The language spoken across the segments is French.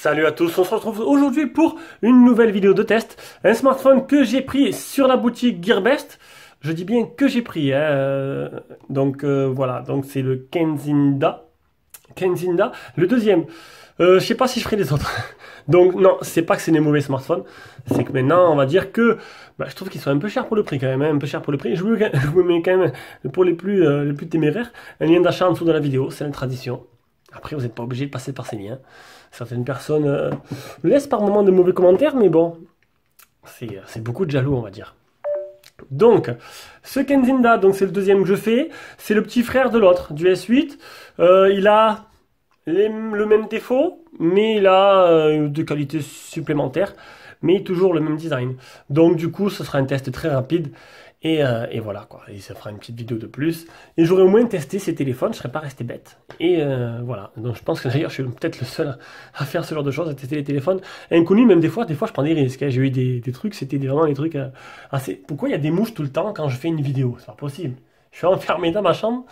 Salut à tous, on se retrouve aujourd'hui pour une nouvelle vidéo de test. Un smartphone que j'ai pris sur la boutique Gearbest. Je dis bien que j'ai pris. Voilà, donc c'est le Kenzinda. Le deuxième. Je sais pas si je ferai les autres. Donc non, c'est pas que c'est des mauvais smartphones. C'est que maintenant, on va dire que je trouve qu'ils sont un peu chers pour le prix quand même. Un peu cher pour le prix. Je vous mets quand même, pour les plus téméraires, un lien d'achat en dessous de la vidéo. C'est une tradition. Après, vous n'êtes pas obligé de passer par ces liens. Certaines personnes laissent par moments de mauvais commentaires, mais bon, c'est beaucoup de jaloux, on va dire. Donc, ce Kenzinda, donc c'est le deuxième que je fais, c'est le petit frère de l'autre, du S8. Il a le même défaut, mais il a des qualités supplémentaires, mais toujours le même design. Donc du coup, ce sera un test très rapide. Et voilà quoi, et ça fera une petite vidéo de plus. Et j'aurais au moins testé ces téléphones, je serais pas resté bête. Et voilà, donc je pense que d'ailleurs je suis peut-être le seul à faire ce genre de choses, à tester les téléphones inconnus, même des fois je prends des risques. Hein. J'ai eu des trucs, c'était vraiment des trucs assez... Pourquoi il y a des mouches tout le temps quand je fais une vidéo? C'est pas possible. Je suis enfermé dans ma chambre.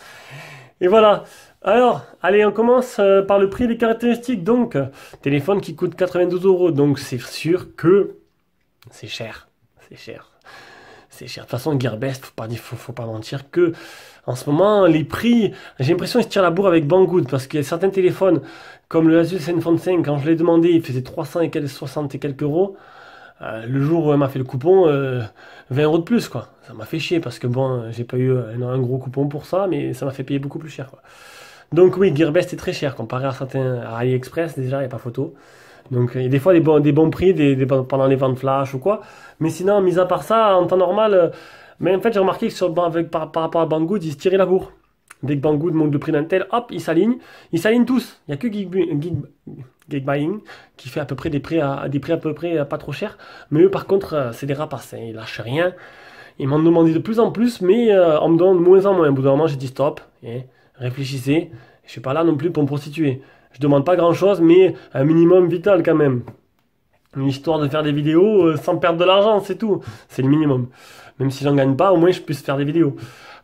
Et voilà. Alors, allez, on commence par le prix des caractéristiques. Donc, téléphone qui coûte 92 €, donc c'est sûr que c'est cher. C'est cher. C'est cher. De toute façon, Gearbest, faut pas mentir que en ce moment, les prix, j'ai l'impression qu'ils se tirent la bourre avec Banggood parce qu'il y a certains téléphones, comme le Asus Zenfone 5, quand je l'ai demandé, il faisait 360 et quelques euros. Le jour où elle m'a fait le coupon, 20 € de plus, quoi. Ça m'a fait chier parce que bon, j'ai pas eu un gros coupon pour ça, mais ça m'a fait payer beaucoup plus cher, quoi. Donc oui, Gearbest est très cher comparé à certains à AliExpress, déjà, il n'y a pas photo. Donc il y a des fois des bons prix pendant les ventes flash ou quoi. Mais sinon, mis à part ça, en temps normal, mais en fait j'ai remarqué que par rapport à Banggood, ils se tiraient la bourre. Dès que Banggood monte le prix d'un tel, hop, ils s'alignent. Ils s'alignent tous. Il n'y a que Geekbuying qui fait à peu près des prix à peu près pas trop chers. Mais eux par contre, c'est des rapaces. Hein. Ils lâchent rien. Ils m'en demandent de plus en plus, mais on me donne de moins en moins. Au bout d'un moment, j'ai dit stop. Et réfléchissez. Je suis pas là non plus pour me prostituer. Je demande pas grand chose, mais un minimum vital quand même. Une histoire de faire des vidéos sans perdre de l'argent, c'est tout. C'est le minimum. Même si j'en gagne pas, au moins je puisse faire des vidéos.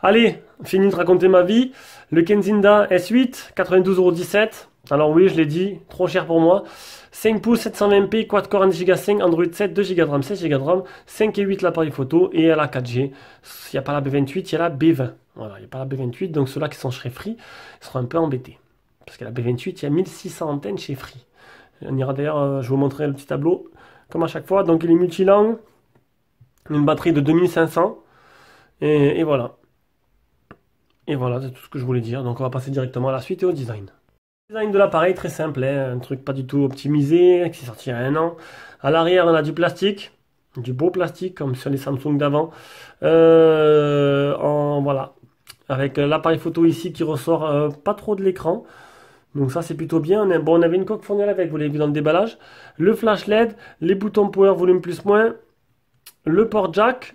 Allez, fini de raconter ma vie. Le Kenzinda S8, 92,17 €. Alors oui, je l'ai dit, trop cher pour moi. 5 pouces, 720p, quad-core 1,5 Go, Android 7, 2 Go de RAM, 16 Go de RAM, 5 et 8 l'appareil photo et à la 4G. Il n'y a pas la B28, il y a la B20. Voilà, il n'y a pas la B28, donc ceux-là qui sont chez Free seront un peu embêtés. Parce que la B28, il y a 1600 antennes chez Free. On ira d'ailleurs, je vous montrerai le petit tableau, comme à chaque fois. Donc il est multilangue, une batterie de 2500, et voilà. Et voilà, c'est tout ce que je voulais dire. Donc on va passer directement à la suite et au design. Le design de l'appareil, très simple, hein, un truc pas du tout optimisé, qui est sorti il y a un an. À l'arrière, on a du plastique, du beau plastique, comme sur les Samsung d'avant. Voilà, avec l'appareil photo ici qui ressort pas trop de l'écran. Donc ça c'est plutôt bien. On avait une coque fournière avec, vous l'avez vu dans le déballage. Le flash LED, les boutons power volume plus moins, le port jack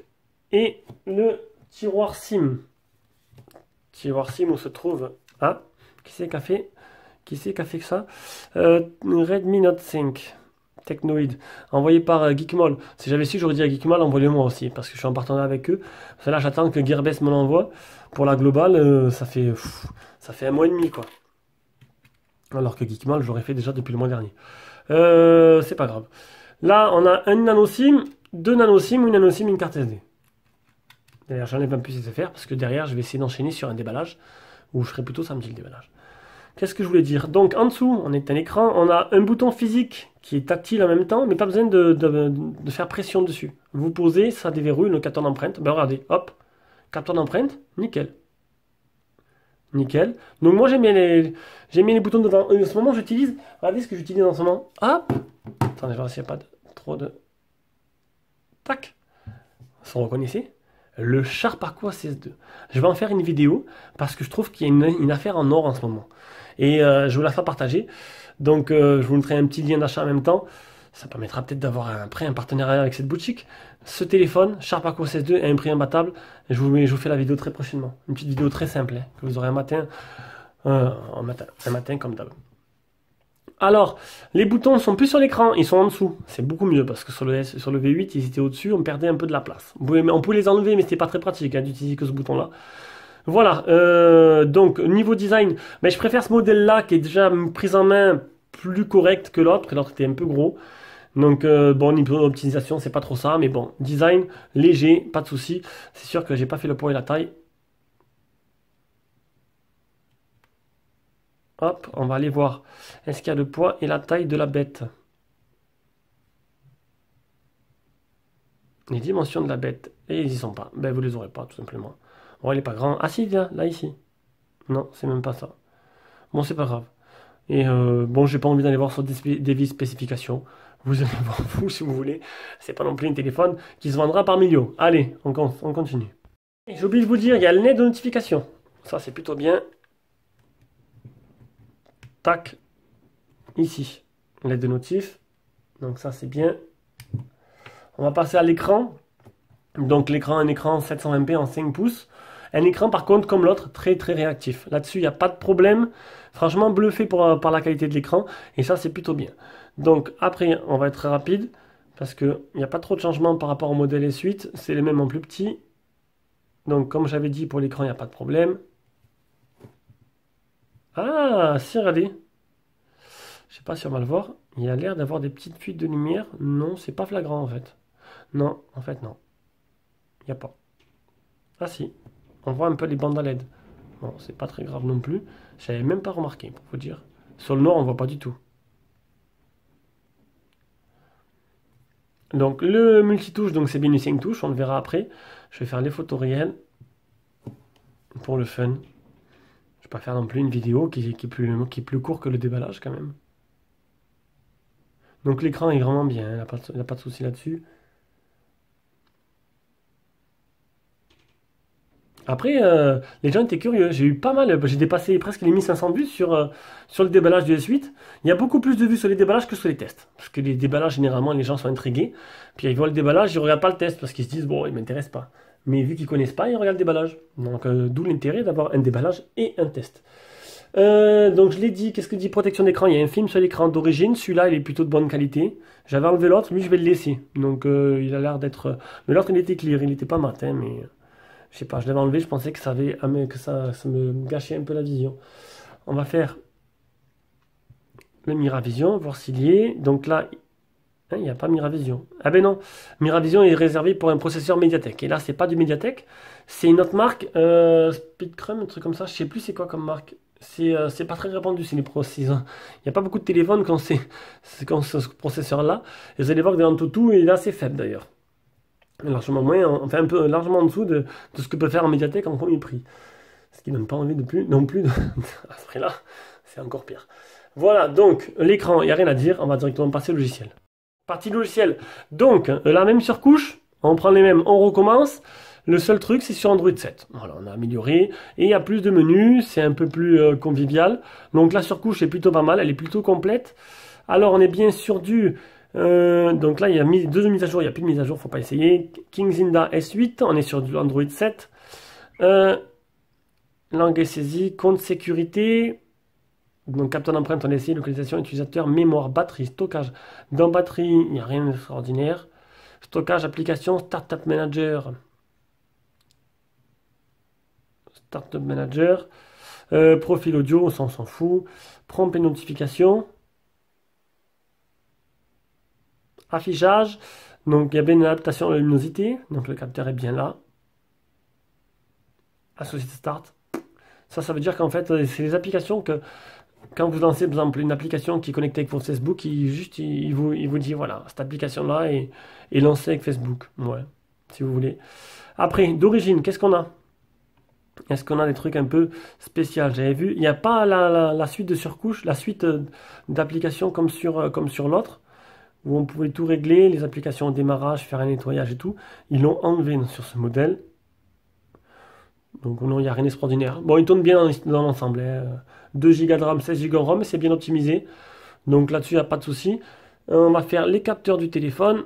et le tiroir SIM. Tiroir SIM où se trouve... Ah, qui c'est qui a fait que ça Redmi Note 5 Technoid, envoyé par Geekmall. Si j'avais su, j'aurais dit à Geekmall, envoyez-moi aussi, parce que je suis en partenariat avec eux. Là j'attends que Gearbest me l'envoie. Pour la globale, ça fait 1 mois et demi quoi. Alors que Geekmall, j'aurais fait déjà depuis le mois dernier. C'est pas grave. Là, on a un nano SIM, 2 nano SIM, une nano SIM, une carte SD. D'ailleurs, j'en ai pas pu laisser faire parce que derrière, je vais essayer d'enchaîner sur un déballage où je ferai plutôt samedi le déballage. Qu'est-ce que je voulais dire? Donc, en dessous, on est un écran, on a un bouton physique qui est tactile en même temps, mais pas besoin de faire pression dessus. Vous posez, ça déverrouille le capteur d'empreinte. Ben regardez, hop, capteur d'empreinte, nickel. Nickel. Donc moi j'ai mis les boutons dedans. En ce moment j'utilise, regardez ce que j'utilise en ce moment. Hop. Attendez, je vais voir s'il n'y a pas trop de... Tac. Vous reconnaissez? Le Sharp-Aqua CS2. Je vais en faire une vidéo parce que je trouve qu'il y a une affaire en or en ce moment. Et je vous la ferai partager. Donc je vous mettrai un petit lien d'achat en même temps. Ça permettra peut-être d'avoir après un partenariat avec cette boutique. Ce téléphone, Sharp-Aqua CS2, est un prix imbattable. Je vous fais la vidéo très prochainement. Une petite vidéo très simple, hein, que vous aurez un matin comme d'hab. Alors, les boutons sont plus sur l'écran, ils sont en dessous. C'est beaucoup mieux parce que sur le V8, ils étaient au-dessus, on perdait un peu de la place. On pouvait les enlever, mais c'était pas très pratique hein, d'utiliser que ce bouton-là. Voilà, donc niveau design, mais je préfère ce modèle-là qui est déjà pris en main plus correct que l'autre était un peu gros. Donc bon, niveau optimisation, c'est pas trop ça, mais bon, design, léger, pas de souci. C'est sûr que j'ai pas fait le poids et la taille. Hop, on va aller voir. Est-ce qu'il y a le poids et la taille de la bête? Les dimensions de la bête. Et ils y sont pas. Ben vous les aurez pas, tout simplement. Bon, il est pas grand. Ah si, viens, là, ici. Non, c'est même pas ça. Bon, c'est pas grave. Et bon, j'ai pas envie d'aller voir sur des spécifications. Vous allez voir vous si vous voulez. C'est pas non plus un téléphone qui se vendra par millions. Allez, on continue. Et j'ai oublié de vous dire, il y a le nez de notification. Ça, c'est plutôt bien. Tac. Ici. LED de notif. Donc ça, c'est bien. On va passer à l'écran. Donc l'écran, un écran 720p en 5 pouces. Un écran par contre comme l'autre, très très réactif. Là-dessus, il n'y a pas de problème. Franchement, bluffé par la qualité de l'écran. Et ça, c'est plutôt bien. Donc après, on va être très rapide. Parce qu'il n'y a pas trop de changements par rapport au modèle S8. C'est les mêmes en plus petit. Donc comme j'avais dit, pour l'écran, il n'y a pas de problème. Ah, si, regardez. Je sais pas si on va le voir. Il y a l'air d'avoir des petites fuites de lumière. Non, c'est pas flagrant en fait. Non, en fait, non. Il n'y a pas. Ah si. On voit un peu les bandes à LED. Bon, c'est pas très grave non plus. J'avais même pas remarqué, pour vous dire. Sur le noir, on voit pas du tout. Donc, le multitouche, donc c'est bien une 5 touches, on le verra après. Je vais faire les photos réelles. Pour le fun. Je vais pas faire non plus une vidéo qui est plus court que le déballage quand même. Donc l'écran est vraiment bien, il n'y a pas de souci là-dessus. Après, les gens étaient curieux. J'ai eu pas mal, j'ai dépassé presque les 1500 vues sur le déballage du S8. Il y a beaucoup plus de vues sur les déballages que sur les tests. Parce que les déballages, généralement, les gens sont intrigués. Puis ils voient le déballage, ils ne regardent pas le test parce qu'ils se disent, bon, il ne m'intéresse pas. Mais vu qu'ils ne connaissent pas, ils regardent le déballage. Donc, d'où l'intérêt d'avoir un déballage et un test. Donc, je l'ai dit, qu'est-ce que dit protection d'écran? Il y a un film sur l'écran d'origine. Celui-là, il est plutôt de bonne qualité. J'avais enlevé l'autre, lui, je vais le laisser. Donc, il a l'air d'être. Mais l'autre, il était clear, il n'était pas matin, mais. Je sais pas, je l'avais enlevé, je pensais que ça me gâchait un peu la vision. On va faire le Miravision, voir s'il y est. Donc là, hein, il n'y a pas Miravision. Ah ben non, Miravision est réservé pour un processeur Mediatek. Et là, c'est pas du Mediatek, c'est une autre marque, Speedcrum, un truc comme ça. Je sais plus c'est quoi comme marque. C'est pas très répandu, c'est les processeurs. Il n'y a pas beaucoup de téléphones quand c'est ce processeur-là. Et vous allez voir que dans tout, il est assez faible d'ailleurs. Largement moins, enfin un peu largement en dessous de ce que peut faire en médiathèque en premier prix. Ce qui donne pas envie de plus, non plus, à ce prix-là, c'est encore pire. Voilà, donc l'écran, il n'y a rien à dire, on va directement passer au logiciel. Partie logiciel, donc la même surcouche, on prend les mêmes, on recommence. Le seul truc, c'est sur Android 7. Voilà, on a amélioré. Et il y a plus de menus, c'est un peu plus convivial. Donc la surcouche est plutôt pas mal, elle est plutôt complète. Alors on est bien sur du... donc là, il y a deux mises à jour, il n'y a plus de mise à jour, faut pas essayer. Kingzinda S8, on est sur du Android 7. Langue et saisie, compte sécurité. Donc capteur d'empreinte, on a essayé, localisation, utilisateur, mémoire, batterie, stockage. Dans batterie, il n'y a rien d'extraordinaire. Stockage, application, Startup Manager. Startup Manager. Profil audio, ça on s'en fout. Prompt et notification. Affichage, donc il y a bien une adaptation à la luminosité, donc le capteur est bien là. Associate Start, ça veut dire qu'en fait, c'est les applications que, quand vous lancez par exemple une application qui est connectée avec votre Facebook, il vous dit voilà, cette application-là est lancée avec Facebook, ouais, si vous voulez. Après, d'origine, qu'est-ce qu'on a? Est-ce qu'on a des trucs un peu spéciaux? J'avais vu, il n'y a pas la suite de surcouche, la suite d'applications comme sur l'autre, où on pouvait tout régler, les applications au démarrage, faire un nettoyage et tout. Ils l'ont enlevé sur ce modèle. Donc non, il n'y a rien d'extraordinaire. Bon, il tourne bien dans l'ensemble. 2 Go de RAM, 16 Go de ROM, c'est bien optimisé. Donc là-dessus, il n'y a pas de souci. On va faire les capteurs du téléphone.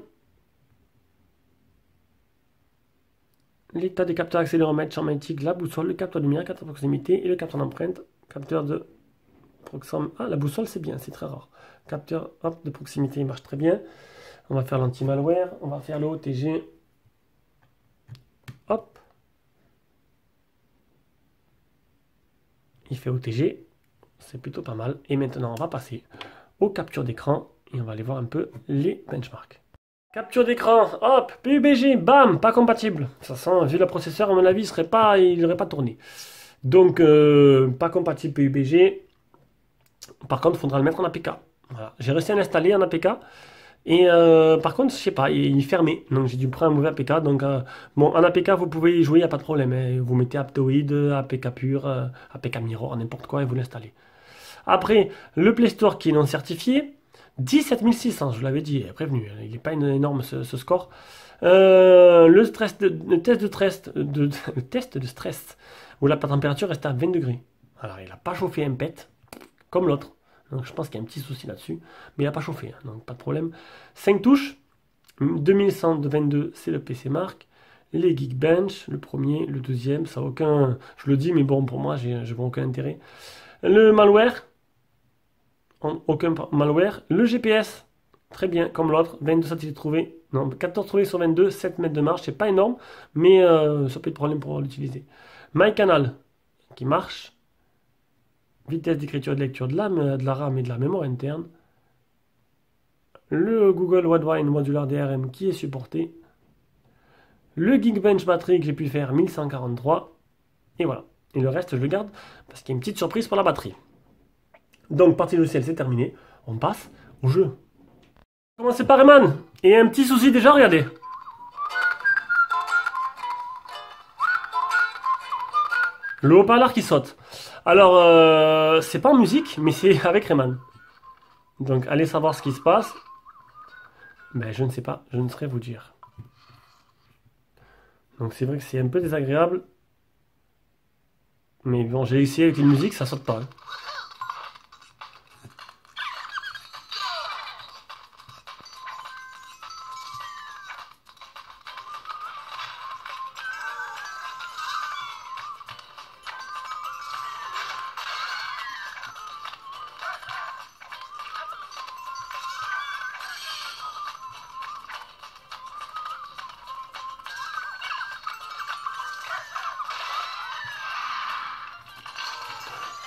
L'état des capteurs accéléromètre, champ magnétique, la boussole, le capteur lumière, capteur de proximité et le capteur d'empreinte. Capteur de proximité. Ah, la boussole, c'est bien, c'est très rare. Capteur hop, de proximité, il marche très bien. On va faire l'anti-malware, on va faire le OTG. Hop. Il fait OTG, c'est plutôt pas mal. Et maintenant, on va passer aux captures d'écran et on va aller voir un peu les benchmarks. Capture d'écran, hop, PUBG, bam, pas compatible. Ça sent, vu le processeur, à mon avis, il n'aurait pas tourné. Donc, pas compatible PUBG. Par contre, il faudra le mettre en APK. Voilà. J'ai réussi à l'installer en APK. Et par contre, je sais pas, il est fermé. Donc, j'ai dû prendre un mauvais APK. Donc, bon, en APK, vous pouvez y jouer, il n'y a pas de problème. Hein. Vous mettez Aptoide, APK pur, APK Mirror, n'importe quoi, et vous l'installez. Après, le Play Store qui est non certifié. 17 600, je vous l'avais dit, prévenu, il n'est pas énorme ce score. Le test de stress, où la température reste à 20 degrés. Alors, il n'a pas chauffé un pet, comme l'autre. Donc, je pense qu'il y a un petit souci là-dessus. Mais il n'a pas chauffé, hein, donc pas de problème. 5 touches, 2122, c'est le PC Mark. Les Geekbench, le premier, le deuxième, ça n'a aucun... Je le dis, mais bon, pour moi, je vois aucun intérêt. Le malware. Aucun malware. Le GPS, très bien, comme l'autre. 22 satellites trouvés. Non, 14 trouvés sur 22, 7 mètres de marche. C'est pas énorme, mais ça peut être problème pour l'utiliser. MyCanal, qui marche. Vitesse d'écriture et de lecture de la RAM et de la mémoire interne. Le Google Widevine Modular DRM qui est supporté. Le Geekbench batterie que j'ai pu faire 1143. Et voilà. Et le reste, je le garde parce qu'il y a une petite surprise pour la batterie. Donc, partie logicielle, c'est terminé. On passe au jeu. Commencez par Rayman. Et un petit souci déjà, regardez. Le haut-parleur qui saute. Alors, c'est pas en musique, mais c'est avec Rayman. Donc, allez savoir ce qui se passe. Ben, je ne sais pas. Je ne saurais vous dire. Donc, c'est vrai que c'est un peu désagréable. Mais bon, j'ai essayé avec une musique, ça saute pas. Hein.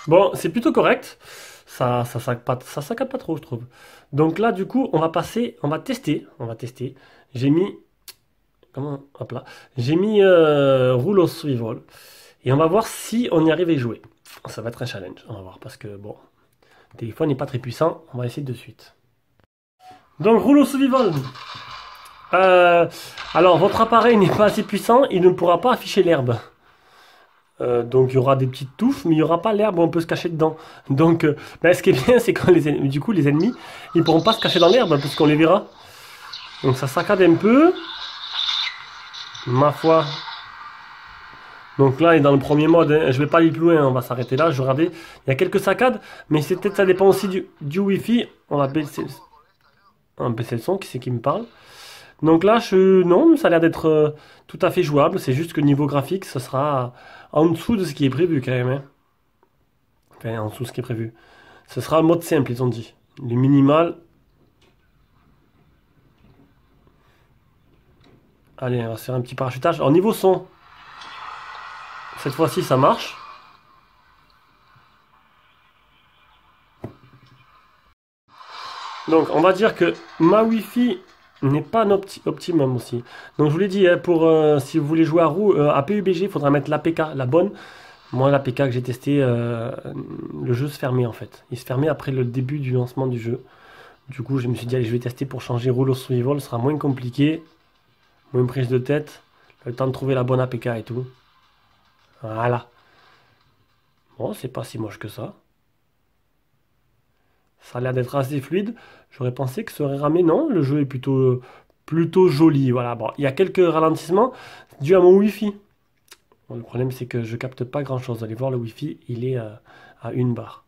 Bon, c'est plutôt correct. Ça saccade pas trop, je trouve. Donc là, du coup, on va tester. On va tester. J'ai mis, comment, hop là. J'ai mis Rule of Survival. Et on va voir si on y arrive à y jouer. Ça va être un challenge. On va voir parce que, bon, le téléphone n'est pas très puissant. On va essayer de suite. Donc, Rule of Survival. Alors, votre appareil n'est pas assez puissant. Il ne pourra pas afficher l'herbe. Donc il y aura des petites touffes, mais il n'y aura pas l'herbe où on peut se cacher dedans. Donc ce qui est bien, c'est que du coup les ennemis, ils pourront pas se cacher dans l'herbe parce qu'on les verra. Donc ça saccade un peu. Ma foi. Donc là, il est dans le premier mode. Hein. Je vais pas aller plus loin, on va s'arrêter là. Je vais regarder. Il y a quelques saccades, mais c'est peut-être ça dépend aussi du Wi-Fi. On va baisser le son, qui c'est qui me parle. Donc là, non, ça a l'air d'être tout à fait jouable. C'est juste que niveau graphique, ce sera en dessous de ce qui est prévu quand même. Hein. Enfin, en dessous de ce qui est prévu. Ce sera en mode simple, ils ont dit. Le minimal. Allez, on va se faire un petit parachutage. Alors niveau son, cette fois-ci, ça marche. Donc, on va dire que ma Wi-Fi n'est pas optimum aussi. Donc je vous l'ai dit, hein, si vous voulez jouer à PUBG, il faudra mettre l'APK, la bonne. Moi, l'APK que j'ai testé, le jeu se fermait en fait. Il se fermait après le début du lancement du jeu. Du coup, je me suis dit, allez, je vais tester pour changer Rule of Survival. Ce sera moins compliqué, moins prise de tête. Le temps de trouver la bonne APK et tout. Voilà. Bon, c'est pas si moche que ça. Ça a l'air d'être assez fluide. J'aurais pensé que ça aurait ramé. Non, le jeu est plutôt joli. Voilà. Bon, il y a quelques ralentissements dû à mon Wi-Fi. Bon, le problème, c'est que je capte pas grand-chose. Allez voir le Wi-Fi, il est à 1 barre.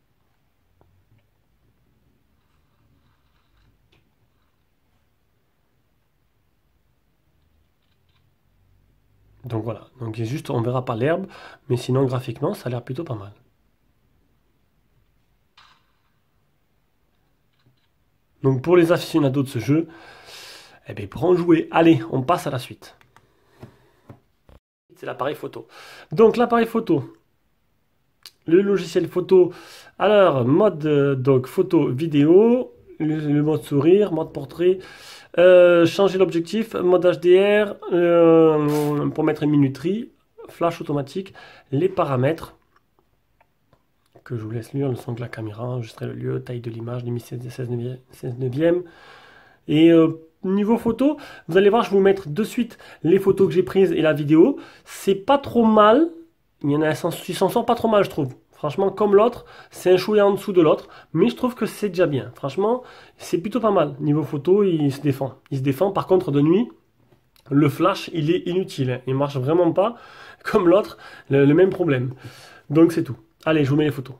Donc voilà. Donc juste, on verra pas l'herbe, mais sinon graphiquement, ça a l'air plutôt pas mal. Donc pour les aficionados de ce jeu, eh bien, pour en jouer, allez, on passe à la suite. C'est l'appareil photo. Donc l'appareil photo, le logiciel photo, alors mode donc photo vidéo, le mode sourire, mode portrait, changer l'objectif, mode HDR, pour mettre une minuterie, flash automatique, les paramètres, que je vous laisse lire, le son de la caméra, enregistrer le lieu, taille de l'image, limite 16 neuvième. Et niveau photo, vous allez voir, je vais vous mettre de suite les photos que j'ai prises et la vidéo. C'est pas trop mal, il y en a qui s'en sort pas trop mal, je trouve. Franchement, comme l'autre, c'est un chouïa en dessous de l'autre, mais je trouve que c'est déjà bien. Franchement, c'est plutôt pas mal. Niveau photo, il se défend. Il se défend, par contre, de nuit, le flash, il est inutile. Il marche vraiment pas, comme l'autre, le même problème. Donc c'est tout. Allez, je vous mets les photos.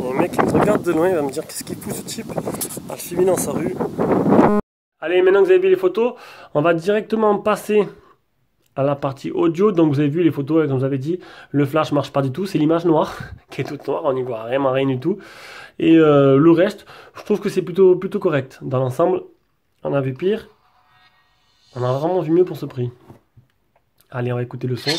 Le mec il me regarde de loin, il va me dire qu'est-ce qu'il fout ce type. Ah, je suis mis dans sa rue. Allez, maintenant que vous avez vu les photos, on va directement passer à la partie audio. Donc vous avez vu les photos, comme vous avez dit, le flash marche pas du tout, c'est l'image noire qui est toute noire, on n'y voit vraiment rien du tout. Et le reste, je trouve que c'est plutôt correct. Dans l'ensemble, on a vu pire, on a vraiment vu mieux pour ce prix. Allez, on va écouter le son.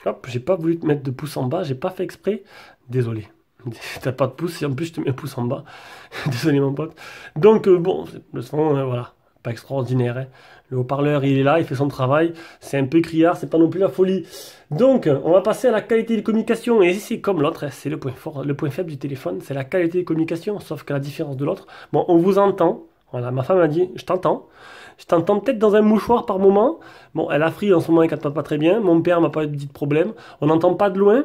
Hop, j'ai pas voulu te mettre de pouce en bas, j'ai pas fait exprès. Désolé. T'as pas de pouce et en plus je te mets un pouce en bas. Désolé mon pote. Donc bon, le son, voilà, pas extraordinaire. Hein. Le haut-parleur il est là, il fait son travail. C'est un peu criard, c'est pas non plus la folie. Donc on va passer à la qualité de communication. Et c'est comme l'autre, hein, c'est le point fort, le point faible du téléphone, c'est la qualité de communication. Sauf qu'à la différence de l'autre, bon, on vous entend. Voilà, ma femme a dit, je t'entends. Je t'entends peut-être dans un mouchoir par moment. Bon, elle a fri en ce moment, elle capte pas très bien. Mon père m'a pas dit de problème. On n'entend pas de loin,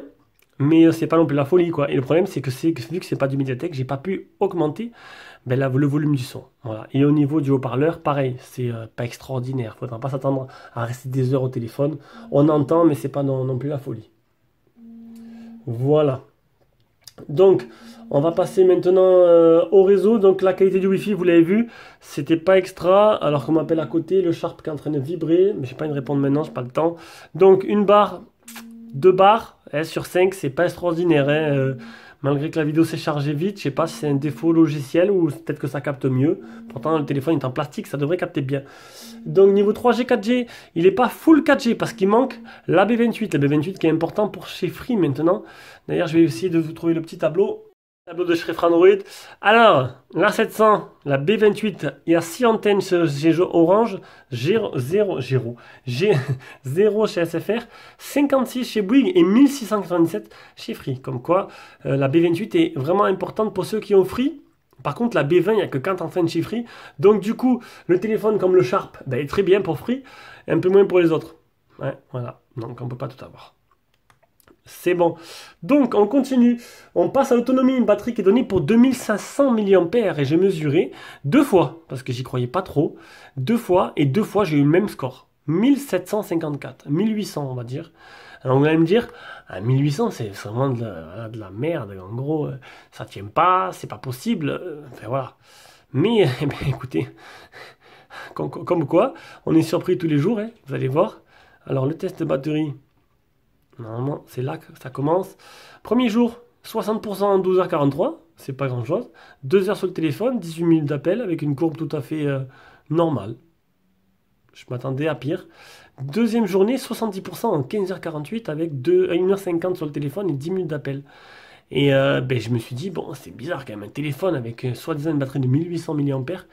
mais c'est pas non plus la folie, quoi. Et le problème, c'est que vu que c'est pas du Mediatek, j'ai pas pu augmenter le volume du son. Voilà. Et au niveau du haut-parleur, pareil, c'est pas extraordinaire. Faudra pas s'attendre à rester des heures au téléphone. On entend, mais c'est pas non plus la folie. Voilà. Donc, on va passer maintenant au réseau. Donc, la qualité du Wi-Fi, vous l'avez vu, c'était pas extra. Alors qu'on m'appelle à côté, le Sharp qui est en train de vibrer. Mais je n'ai pas une réponse maintenant, j'ai pas le temps. Donc, une barre, 2 barres sur 5, c'est pas extraordinaire. Hein, malgré que la vidéo s'est chargée vite, je sais pas si c'est un défaut logiciel ou peut-être que ça capte mieux. Pourtant, le téléphone est en plastique, ça devrait capter bien. Donc, niveau 3G, 4G, il n'est pas full 4G parce qu'il manque la B28. La B28 qui est important pour chez Free maintenant. D'ailleurs, je vais essayer de vous trouver le petit tableau. Tableau de chiffre Android. Alors, la 700, la B28, il y a 6 antennes chez Orange, G0 chez SFR, 56 chez Bouygues et 1697 chez Free. Comme quoi, la B28 est vraiment importante pour ceux qui ont Free. Par contre, la B20, il n'y a que 4 antennes chez Free. Donc, du coup, le téléphone comme le Sharp est très bien pour Free, un peu moins pour les autres. Ouais, voilà, donc on ne peut pas tout avoir. C'est bon. Donc, on continue. On passe à l'autonomie. Une batterie qui est donnée pour 2500 mAh. Et j'ai mesuré 2 fois, parce que j'y croyais pas trop. 2 fois, et 2 fois, j'ai eu le même score. 1754. 1800, on va dire. Alors, vous allez me dire, à 1800, c'est vraiment de la merde. En gros, ça tient pas, c'est pas possible. Enfin, voilà. Mais, eh bien, écoutez, comme quoi, on est surpris tous les jours, hein, vous allez voir. Alors, le test de batterie... Normalement, c'est là que ça commence. Premier jour, 60% en 12h43. c'est pas grand chose. 2 heures sur le téléphone, 18 minutes d'appel avec une courbe tout à fait normale. Je m'attendais à pire. Deuxième journée, 70% en 15h48 avec 1h50 sur le téléphone et 10 minutes d'appel. Et ben, je me suis dit, bon, c'est bizarre quand même, un téléphone avec soi-disant une batterie de 1800 mAh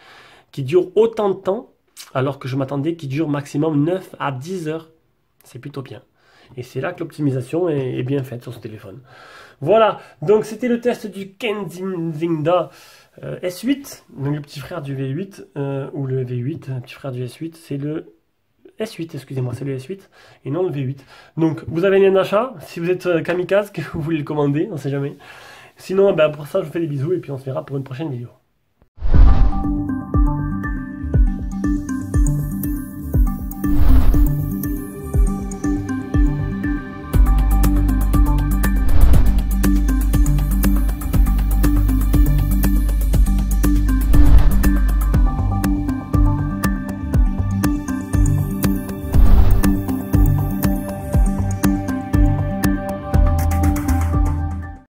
qui dure autant de temps, alors que je m'attendais qu'il dure maximum 9 à 10 heures. C'est plutôt bien. Et c'est là que l'optimisation est bien faite sur ce téléphone. Voilà, donc c'était le test du Kenzinda S8, donc le petit frère du V8, ou le V8, le petit frère du S8, c'est le S8, excusez-moi, c'est le S8 et non le V8. Donc vous avez un lien d'achat, si vous êtes kamikaze, que vous voulez le commander, on ne sait jamais. Sinon, ben, pour ça, je vous fais des bisous et puis on se verra pour une prochaine vidéo.